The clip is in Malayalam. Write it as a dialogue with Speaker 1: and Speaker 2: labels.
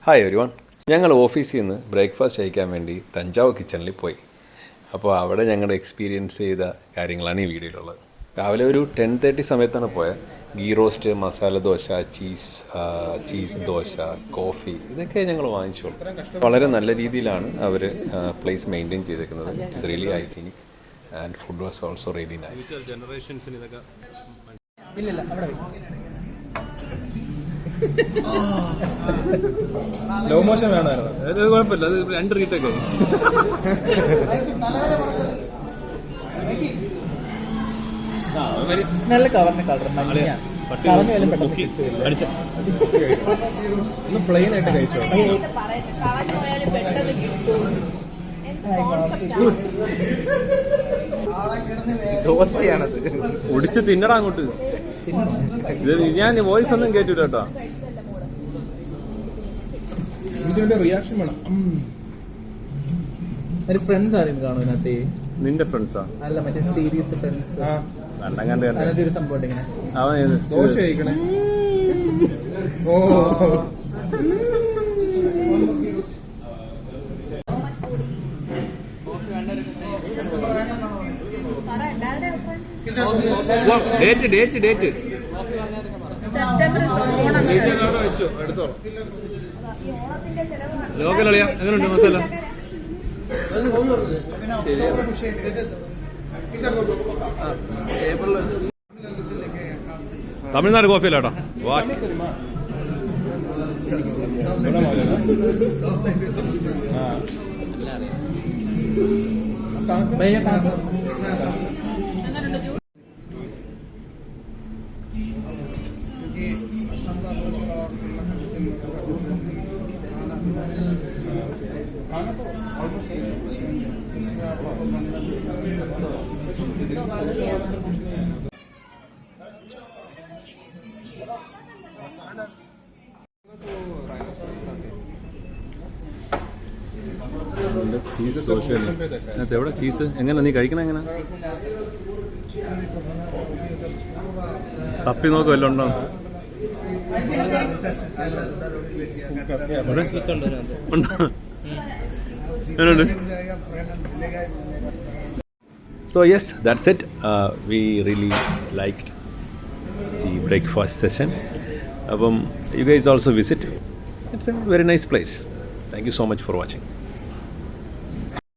Speaker 1: Hi every one. ഞങ്ങൾ ഓഫീസിൽ നിന്ന് ബ്രേക്ക്ഫാസ്റ്റ് കഴിക്കാൻ വേണ്ടി തഞ്ചാവൂർ കിച്ചണിൽ പോയി. അപ്പോൾ അവിടെ ഞങ്ങൾ എക്സ്പീരിയൻസ് ചെയ്ത കാര്യങ്ങളാണ് ഈ വീഡിയോയിലുള്ളത്. രാവിലെ ഒരു 10:30 സമയത്താണ് പോയത്. Ghee roast, masala dosa, cheese dosa, coffee ഇതൊക്കെ ഞങ്ങൾ വാങ്ങിച്ചോളൂ. വളരെ നല്ല രീതിയിലാണ് അവർ പ്ലേസ് മെയിൻറ്റെയിൻ ചെയ്തേക്കുന്നത്. It's really hygienic and food was also really nice. ജനറേഷൻസിന് ഇതൊക്കെ
Speaker 2: സ്ലോ മോഷൻ വേണമായിരുന്നു.
Speaker 1: കുഴപ്പമില്ല, അത് 2 റീറ്റൊക്കെ.
Speaker 3: നല്ല കവറിന് കളർ
Speaker 2: ഒന്ന് പ്ലെയിൻ ആയിട്ട് കഴിച്ചോ.
Speaker 3: ദോശയാണത്.
Speaker 1: ഒടിച്ച് തിന്നടാ അങ്ങോട്ട്. ഞാൻ വോയിസ് ഒന്നും കേട്ടില്ല കേട്ടോ.
Speaker 2: ഇതിന്റെ റിയാക്ഷൻ വേണം.
Speaker 3: ഒരു ഫ്രണ്ട്സ് ആരെയും കാണും ഇതിനകത്ത്.
Speaker 1: നിന്റെ ഫ്രണ്ട്സാ?
Speaker 3: അല്ല, മറ്റേ സീരീസ് ഫ്രണ്ട്സ്.
Speaker 1: അതിനകത്ത്
Speaker 3: ഒരു സംഭവം ഇങ്ങനെ
Speaker 2: ദോശ കഴിക്കണേ. ഓ
Speaker 1: ഡേറ്റ് ലോക്കൽ അളിയാ. എങ്ങനെയുണ്ട് മസാല? തമിഴ്നാട് കോഫി അല്ലേട്ടാ. ചീസ് ദോശയല്ലേ അതിനകത്ത്? എവിടെ ചീസ്? എങ്ങനെ നീ കഴിക്കണ? എങ്ങനെ തപ്പി നോക്കും വല്ലതും ഉണ്ടോ? So yes, that's it. We really liked the breakfast session. You guys also visit. It's a very nice place. Thank you so much for watching.